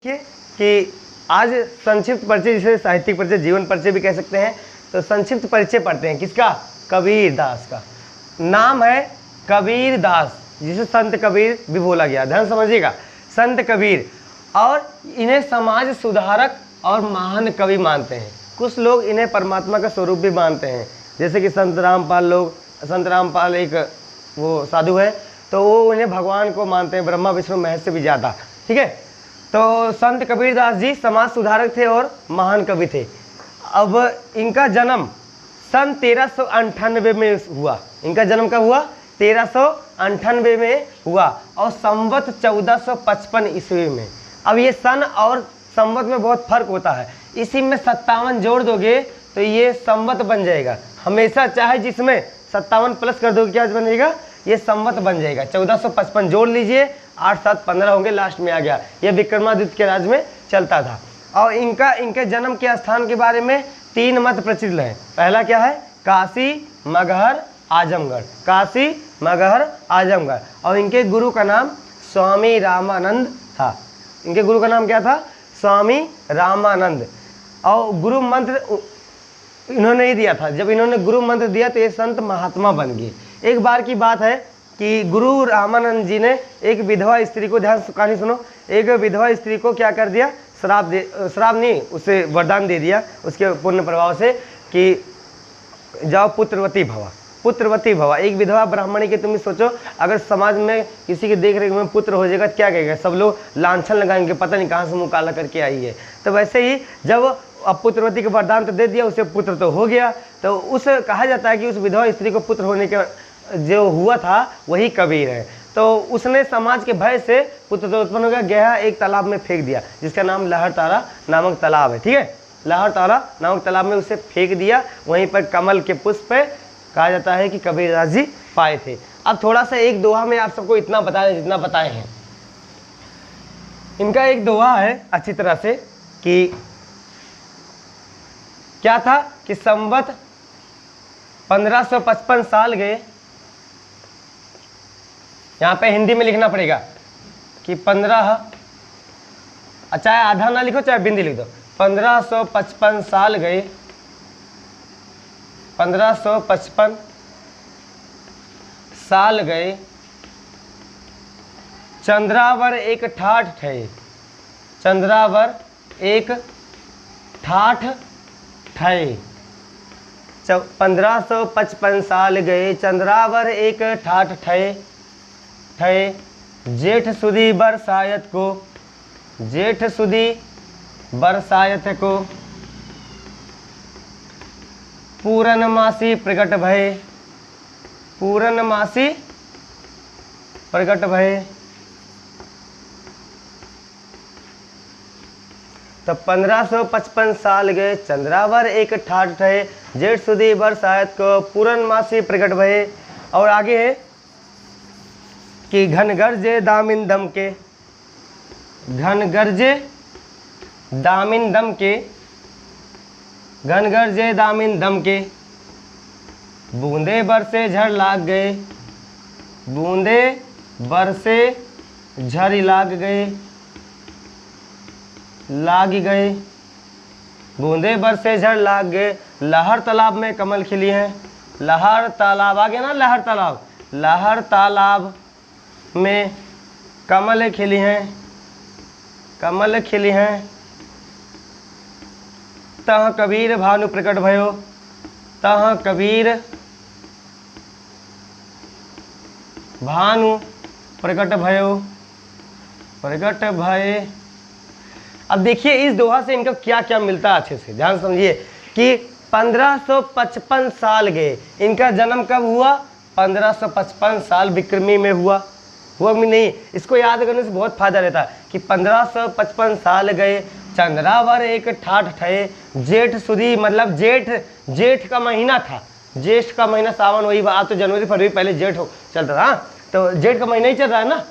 कि आज संक्षिप्त परिचय, जिसे साहित्यिक परिचय, जीवन परिचय भी कह सकते हैं, तो संक्षिप्त परिचय पढ़ते हैं। किसका? कबीर दास का। नाम है कबीर दास, जिसे संत कबीर भी बोला गया। ध्यान समझिएगा, संत कबीर। और इन्हें समाज सुधारक और महान कवि मानते हैं। कुछ लोग इन्हें परमात्मा का स्वरूप भी मानते हैं, जैसे कि संत रामपाल एक वो साधु है, तो वो इन्हें भगवान को मानते हैं, ब्रह्मा विष्णु महेश से भी ज़्यादा। ठीक है, तो संत कबीरदास जी समाज सुधारक थे और महान कवि थे। अब इनका जन्म सन 1398 में हुआ। इनका जन्म कब हुआ? 1398 में हुआ और संवत 1455 ईस्वी में। अब ये सन और संवत में बहुत फर्क होता है। इसी में 57 जोड़ दोगे तो ये संवत बन जाएगा। हमेशा चाहे जिसमें 57 प्लस कर दोगे क्या बनेगा? ये संवत बन जाएगा। 1455 जोड़ लीजिए, 8 7 15 होंगे, लास्ट में आ गया। ये विक्रमादित्य के राज में चलता था। और इनके जन्म के स्थान के बारे में 3 मत प्रचलित हैं। पहला क्या है? काशी, मगहर, आजमगढ़। काशी, मगहर, आजमगढ़। और इनके गुरु का नाम स्वामी रामानंद था। इनके गुरु का नाम क्या था? स्वामी रामानंद। और गुरु मंत्र इन्होंने ही दिया था। जब इन्होंने गुरु मंत्र दिया तो ये संत महात्मा बन गए। एक बार की बात है कि गुरु रामानंद जी ने एक विधवा स्त्री को, ध्यान से कहानी सुनो, एक विधवा स्त्री को क्या कर दिया? श्राप नहीं, उसे वरदान दे दिया उसके पुण्य प्रभाव से कि जाओ पुत्रवती भवा, पुत्रवती भवा। एक विधवा ब्राह्मणी के, तुम सोचो अगर समाज में किसी के देख रेख में पुत्र हो जाएगा तो क्या कहेगा? सब लोग लांछन लगाएंगे, पता नहीं कहाँ से मुँह काला करके आई है। तो वैसे ही जब अब पुत्रवती का वरदान तो दे दिया, उसे पुत्र तो हो गया। तो उस कहा जाता है कि उस विधवा स्त्री को पुत्र होने के जो हुआ था वही कबीर है। तो उसने समाज के भय से पुत्र तो उत्पन्न हो गया, गया एक तालाब में फेंक दिया, जिसका नाम लहरतारा नामक तालाब है। ठीक है, लहरतारा नामक तालाब में उसे फेंक दिया। वहीं पर कमल के पुष्प पे कहा जाता है कि कबीरदास जी पाए थे। अब थोड़ा सा एक दोहा में आप सबको इतना बताएं जितना बताए हैं। इनका एक दोहा है अच्छी तरह से कि क्या था कि संवत 1555 साल गए। यहाँ पे हिंदी में लिखना पड़ेगा कि 15, चाहे आधा ना लिखो चाहे बिंदी लिख दो। 1555 साल गए, 1555 साल गए, चंद्रावर एक ठाठ ठहे। चंद्रावर एक ठाठ ठहे। 1555 साल गए, चंद्रावर एक ठाठ ठहे। जेठ सुदी बरसायत को, जेठ सुदी बरसायत को, पूरनमासी प्रकट भये, पूरनमासी प्रकट भये। तो 1555 साल गए, चंद्रावर एक ठाठ ठहे, जेठ सुदी बरसायत को, पूरनमासी प्रकट भये। और आगे है कि घन गर्जे दामिन दम के, घन गर्जे दामिन दम के, घन गर्जे दामिन दम के, बूंदे बरसे झड़ लाग गए, बूंदे बरसे झड़ लाग गए, लाग गए, बूंदे बरसे झड़ लाग गए। लहर तालाब में कमल खिली हैं। लहर तालाब आ गया ना, लहर तालाब, लहर तालाब में कमल खिली हैं, कमल खिली हैं। तह कबीर भानु प्रकट भयो, तह कबीर भानु प्रकट भयो, प्रकट भये। अब देखिए इस दोहा से इनका क्या क्या मिलता है, अच्छे से ध्यान समझिए कि 1555 साल गए। इनका जन्म कब हुआ? 1555 साल विक्रमी में हुआ भी नहीं। इसको याद करने से बहुत फायदा रहता है कि 1555 साल गए, चंद्रावर एक ठाठ ठहे, जेठ सुदी, मतलब जेठ का महीना था। जेठ का महीना सावन, वही बात तो जनवरी फरवरी पहले जेठ चलता था। तो जेठ का महीना ही चल रहा है ना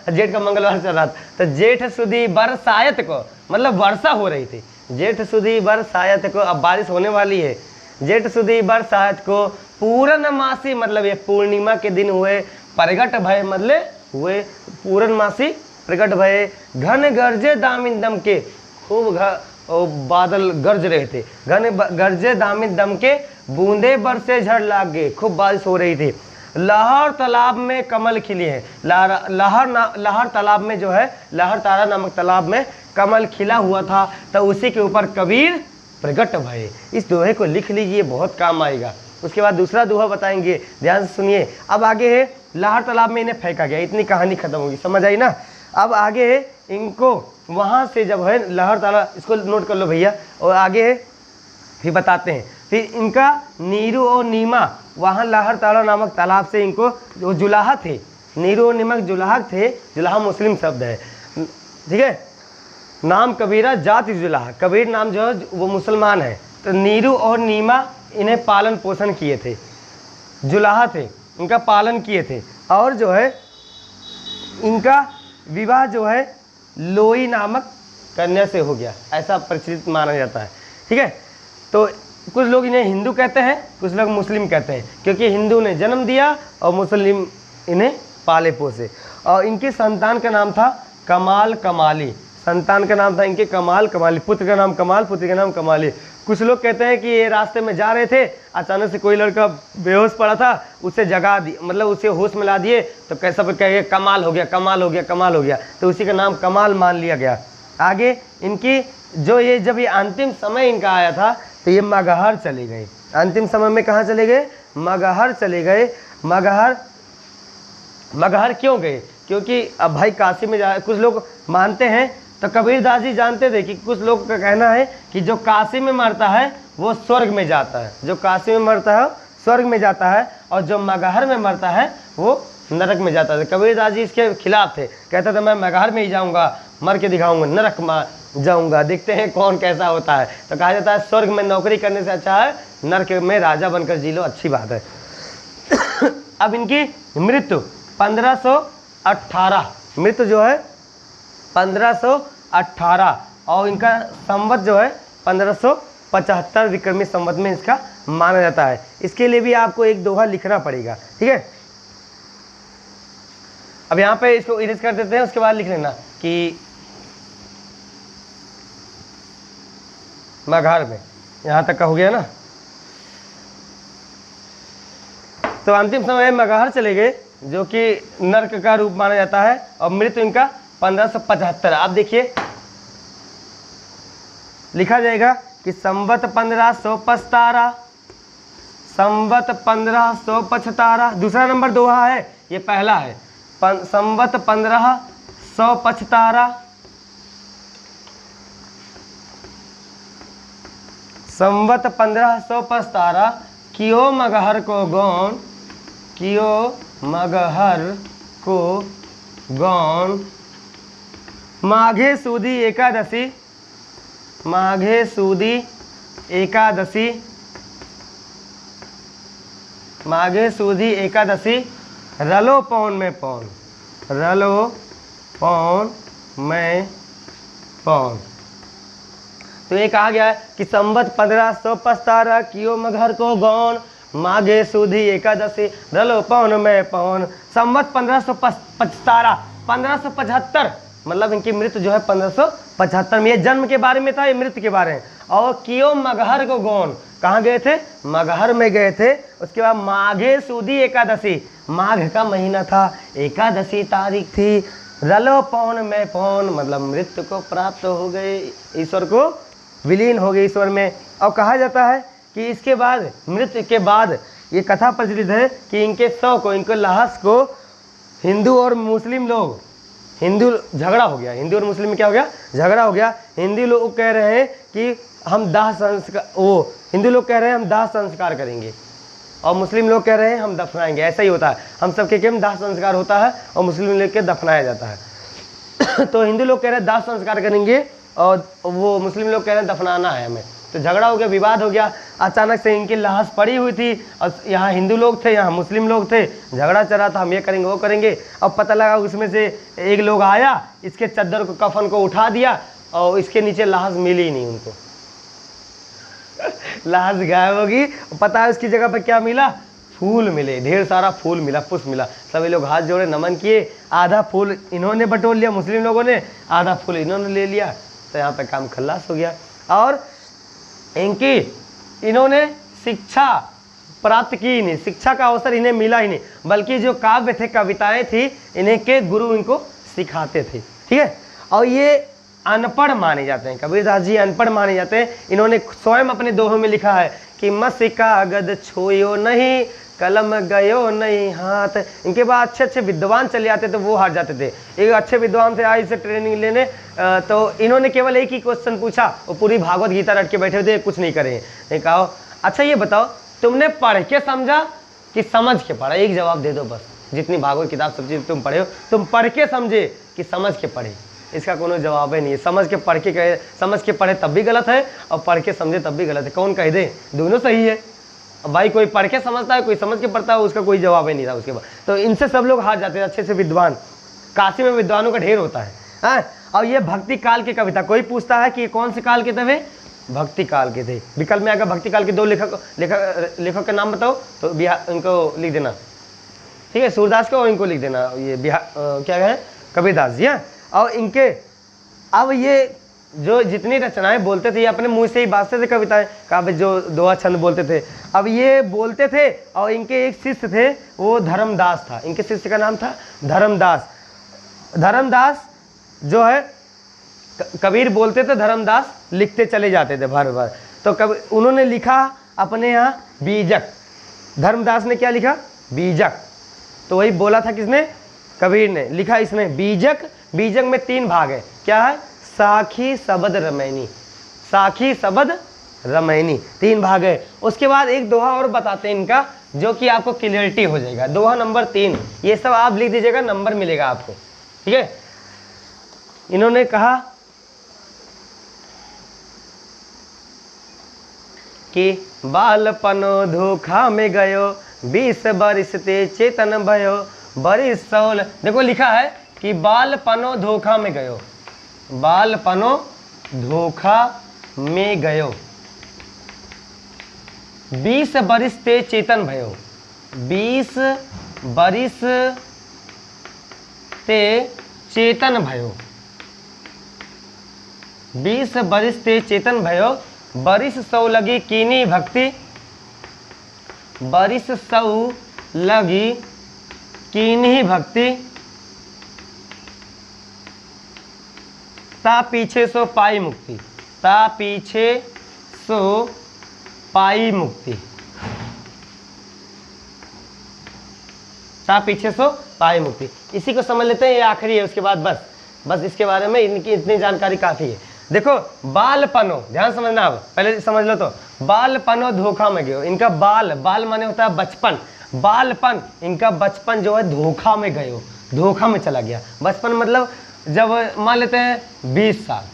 जेठ का मंगलवार चल रहा था। तो जेठ सुदी बरसायत को, मतलब वर्षा हो रही थी। जेठ सुदी बरसायत को, अब बारिश होने वाली है। जेठ सुदी बरसायत को, पूरनमासी, मतलब ये पूर्णिमा के दिन हुए, प्रगट भय मतलब हुए, पूरनमासी प्रकट भये, घन गरजे दामिन दम के, खूब बादल गरज रहे थे, घन गरजे दामिन दम के, बूंदे बरसे झड़ लाग गए, खूब बारिश हो रही थी। लहर तालाब में कमल खिले हैं, लहर तालाब में जो है, लहर तारा नामक तालाब में कमल खिला हुआ था, तो उसी के ऊपर कबीर प्रकट भये। इस दोहे को लिख लीजिए, बहुत काम आएगा। उसके बाद दूसरा दोहा बताएंगे, ध्यान से सुनिए। अब आगे है लहर तालाब में इन्हें फेंका गया, इतनी कहानी खत्म होगी, समझ आई ना। अब आगे है इनको वहाँ से जब है लहर तालाब, इसको नोट कर लो भैया, और आगे है फिर बताते हैं। फिर इनका नीरू और नीमा, वहाँ लहर ताला नामक तालाब से इनको जो जुलाहा थे, नीरू और नीमक जुलाहा थे, जुलाहा मुस्लिम शब्द है, ठीक है। नाम कबीरा जाति जुलाहा, कबीर नाम जो है वो मुसलमान है। तो नीरू और नीमा इन्हें पालन पोषण किए थे, जुलाहा थे, इनका पालन किए थे। और जो है इनका विवाह जो है लोई नामक कन्या से हो गया, ऐसा प्रचलित माना जाता है, ठीक है। तो कुछ लोग इन्हें हिंदू कहते हैं, कुछ लोग मुस्लिम कहते हैं, क्योंकि हिंदू ने जन्म दिया और मुस्लिम इन्हें पाले पोसे। और इनके संतान का नाम था कमाल कमाली, संतान का नाम था इनके कमाल कमाली, पुत्र का नाम कमाल, पुत्री का नाम कमाली। कुछ लोग कहते हैं कि ये रास्ते में जा रहे थे, अचानक से कोई लड़का बेहोश पड़ा था, उसे जगा दी, मतलब उसे होश में ला दिए, तो कैसा कहेंगे कमाल हो गया, कमाल हो गया, कमाल हो गया, तो उसी का नाम कमाल मान लिया गया। आगे इनकी जो ये जब ये अंतिम समय इनका आया था, तो ये मगहर चले गए। अंतिम समय में कहाँ चले गए? मगहर चले गए। मगहर क्यों गए? क्योंकि अब भाई काशी में जा, कुछ लोग मानते हैं, तो कबीरदास जी जानते थे कि कुछ लोग का कहना है कि जो काशी में मरता है वो स्वर्ग में जाता है, जो काशी में मरता है स्वर्ग में जाता है, और जो मगहर में मरता है वो नरक में जाता है। कबीरदास जी इसके खिलाफ थे, कहते थे मैं मगहर में ही जाऊंगा, मर के दिखाऊंगा, नरक में जाऊंगा, देखते हैं कौन कैसा होता है। तो कहा जाता है स्वर्ग में नौकरी करने से अच्छा है नरक में राजा बनकर जी लो, अच्छी बात है। अब इनकी मृत्यु 1518, मृत्यु जो है 1518, और इनका संवत जो है 1575 विक्रमी संवत में इसका माना जाता है। इसके लिए भी आपको एक दोहा लिखना पड़ेगा, ठीक है। अब यहाँ पे इसको इरेज कर देते हैं, उसके बाद लिख लेना कि मगहर में, यहाँ तक का हो गया ना। तो अंतिम समय मगहर चले गए, जो कि नरक का रूप माना जाता है, और मृत्यु इनका 1575। आप देखिए लिखा जाएगा कि संवत 1575, संवत 1575। दूसरा नंबर दोहा है, ये पहला है, संवत 1575, संवत 1575, कियो मगहर को गौन, कियो मगहर को गौन, माघे सूदी एकादशी, माघे सूदी एकादशी, माघे सूदी एकादशी, रलो पौन में पौन, रलो पौन में पौन। तो ये कहा गया है कि संवत 1575, कियो मगहर को गौन, माघे सूदी एकादशी, रलो पौन में पौन। संवत 1575, 1575 मतलब इनकी मृत्यु जो है 1575 में। ये जन्म के बारे में था, ये मृत्यु के बारे में। और कियो मगहर को गौन, कहाँ गए थे? मगहर में गए थे। उसके बाद माघे सूदी एकादशी, माघ का महीना था, एकादशी तारीख थी, रलो पौन में पौन मतलब मृत्यु को प्राप्त हो गए, ईश्वर को विलीन हो गए ईश्वर में। और कहा जाता है कि इसके बाद, मृत्यु के बाद, ये कथा प्रचलित है कि इनके शव को, इनके लाश को हिंदू और मुस्लिम लोग, हिंदू झगड़ा हो गया, हिंदू और मुस्लिम में क्या हो गया? झगड़ा हो गया। हिंदू लोग कह रहे हैं कि हम दाह संस्कार, वो हिंदू लोग कह रहे हैं हम दाह संस्कार करेंगे, और मुस्लिम लोग कह रहे हैं हम दफनाएंगे। ऐसा ही होता है, हम सबके केवल दाह संस्कार होता है और मुस्लिम लोग के दफनाया जाता है। तो हिंदू लोग कह रहे हैं दाह संस्कार करेंगे, और वो मुस्लिम लोग कह रहे हैं दफनाना है हमें। तो झगड़ा हो गया, विवाद हो गया। अचानक से इनकी लाश पड़ी हुई थी, और यहाँ हिंदू लोग थे, यहाँ मुस्लिम लोग थे, झगड़ा चल रहा था, हम ये करेंगे वो करेंगे। अब पता लगा उसमें से एक लोग आया, इसके चद्दर को, कफन को उठा दिया, और इसके नीचे लाश मिली ही नहीं उनको। लाश गायब होगी। पता है उसकी जगह पर क्या मिला? फूल मिले, ढेर सारा फूल मिला, पुष्प मिला। सभी लोग हाथ जोड़े नमन किए, आधा फूल इन्होंने बटोर लिया मुस्लिम लोगों ने, आधा फूल इन्होंने ले लिया, तो यहाँ पे काम खल्लास हो गया। और इन्होंने शिक्षा प्राप्त की ही नहीं, शिक्षा का अवसर इन्हें मिला ही नहीं, बल्कि जो काव्य थे, कविताएं थी, इन्हें के गुरु इनको सिखाते थे, ठीक है। और ये अनपढ़ माने जाते हैं, कबीरदास जी अनपढ़ माने जाते हैं। इन्होंने स्वयं अपने दोहों में लिखा है कि मस कागज छोयो नहीं, कलम गयो नहीं हाथ। इनके बाद अच्छे अच्छे विद्वान चले आते थे, वो हार जाते थे। एक अच्छे विद्वान थे आए से ट्रेनिंग लेने, तो इन्होंने केवल एक ही क्वेश्चन पूछा, वो पूरी भागवत गीता रट के बैठे थे, कुछ नहीं करे। नहीं कहा अच्छा ये बताओ तुमने पढ़ के समझा कि समझ के पढ़ा, एक जवाब दे दो बस। जितनी भागवत किताब सब चीज़ तुम पढ़े हो, तुम पढ़ के समझे कि समझ के पढ़े? इसका कोनो जवाब ही नहीं है। समझ के पढ़ के कहे, समझ के पढ़े तब भी गलत है, और पढ़ के समझे तब भी गलत है। कौन कह दे? दोनों सही है। अब भाई कोई पढ़ के समझता है, कोई समझ के पढ़ता है, उसका कोई जवाब ही नहीं था उसके बाद। तो इनसे सब लोग हार जाते हैं, अच्छे से विद्वान। काशी में विद्वानों का ढेर होता है, हाँ। और ये भक्ति काल की कविता, कोई पूछता है कि कौन से काल के थे वे? भक्ति काल के थे। विकल्प में अगर भक्ति काल के दो लेखक का नाम बताओ तो बिहार इनको लिख देना, ठीक है, सूरदास को, और इनको लिख देना ये बिहार क्या है, कबीरदास जी, हाँ। और इनके अब ये जो जितनी रचनाएं बोलते थे, ये अपने मुंह से ही बाजते थे कविताएं, काव्य जो दोहा छंद बोलते थे, अब ये बोलते थे। और इनके एक शिष्य थे, वो धर्मदास था। इनके शिष्य का नाम था धर्मदास। धर्मदास जो है, कबीर बोलते थे, धर्मदास लिखते चले जाते थे भर भर। तो कब उन्होंने लिखा अपने यहाँ बीजक, धर्मदास ने क्या लिखा? बीजक। तो वही बोला था किसने? कबीर ने। लिखा इसने बीजक। बीजक में 3 भाग है, क्या है? साखी शबद रमैनी, साखी शबद रमैनी, 3 भाग है। उसके बाद एक दोहा और बताते हैं इनका, जो कि आपको क्लियरिटी हो जाएगा। दोहा नंबर 3, ये सब आप लिख दीजिएगा, नंबर मिलेगा आपको, ठीक है। इन्होंने कहा कि बालपनो धोखा में गयो, 20 बरिस ते चेतन भयो, बरिस सौल। देखो लिखा है कि बालपनो धोखा में गयो, बालपनो धोखा में गयो, 20 बरिस ते चेतन भयो, 20 बरिस ते चेतन भयो, 20 बरिस ते चेतन भयो, बरिस सौ लगी कीनी भक्ति, बरिस सौ लगी कीनी भक्ति, ता पीछे सो पाई मुक्ति, ता पीछे सो पाई मुक्ति, ता पीछे सो पाई मुक्ति। इसी को समझ लेते हैं, ये आखिरी है, उसके बाद बस इसके बारे में इनकी इतनी जानकारी काफ़ी है। देखो बालपनो, ध्यान समझना, अब पहले समझ लो तो, बालपनो धोखा में गयो। इनका बाल माने होता है बचपन, बालपन, इनका बचपन जो है धोखा में गयो, धोखा में चला गया। बचपन मतलब जब मान लेते हैं 20 साल,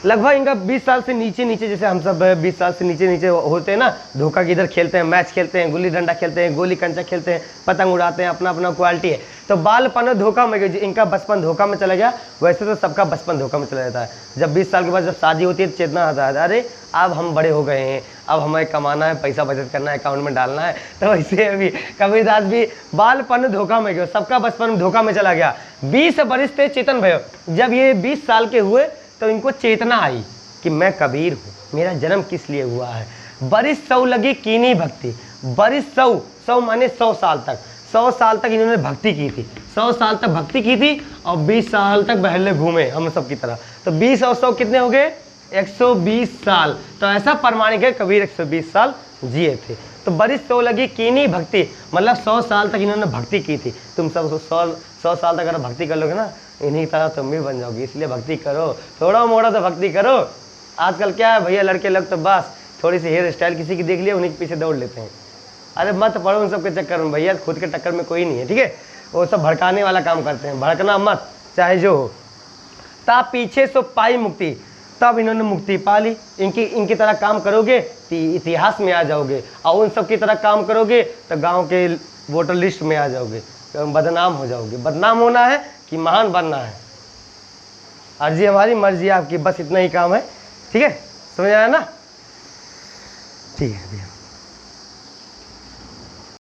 लगभग इनका 20 साल से नीचे, जैसे हम सब 20 साल से नीचे होते हैं ना, धोखा किधर खेलते हैं, मैच खेलते हैं, गुल्ली डंडा खेलते हैं, गोली कंचा खेलते हैं, पतंग उड़ाते हैं, अपना अपना क्वालिटी है। तो बालपन धोखा में गया, इनका बचपन धोखा में चला गया। वैसे तो सबका बचपन धोखा में चला जाता है। जब 20 साल के बाद जब शादी होती है तो चेतना आता है, अरे अब हम बड़े हो गए हैं, अब हमें कमाना है, पैसा बचत करना है, अकाउंट में डालना है। तो इसे अभी कबीरदास भी बालपन धोखा में गया, सबका बचपन धोखा में चला गया। 20 बरिस थे चेतन भयो, जब ये 20 साल के हुए तो इनको चेतना आई कि मैं कबीर हूँ, मेरा जन्म किस लिए हुआ है। बरिस सौ लगी कीनी भक्ति, बरिस सौ माने 100 साल तक, 100 साल तक इन्होंने भक्ति की थी, 100 साल तक भक्ति की थी और 20 साल तक बहले घूमे हम सब की तरह। तो 20 और 100 कितने हो गए? 120 साल। तो ऐसा प्रमाणिक है कबीर 120 साल जिए थे। तो बरिस सौ लगी कीनी भक्ति, मतलब 100 साल तक इन्होंने भक्ति की थी। तुम सब 100 साल तक अगर भक्ति कर लोगे ना, इन्हीं तरह तुम भी बन जाओगे। इसलिए भक्ति करो, थोड़ा मोड़ा तो भक्ति करो। आजकल क्या है भैया, लड़के लोग तो बस थोड़ी सी हेयर स्टाइल किसी की देख लिया, उन्हीं के पीछे दौड़ लेते हैं। अरे मत पढ़ो उन सब के चक्कर में भैया, खुद के टक्कर में कोई नहीं है, ठीक है। वो सब भड़काने वाला काम करते हैं, भड़कना मत, चाहे जो हो। ता पीछे सो पाई मुक्ति, तब इन्होंने मुक्ति पा ली। इनकी तरह काम करोगे तो इतिहास में आ जाओगे, और उन सब की तरह काम करोगे तो गांव के वोटर लिस्ट में आ जाओगे, बदनाम हो जाओगे। बदनाम होना है कि महान बनना है, अर्जी हमारी, मर्जी आपकी, बस इतना ही काम है, ठीक है। समझ आया ना? ठीक है भैया।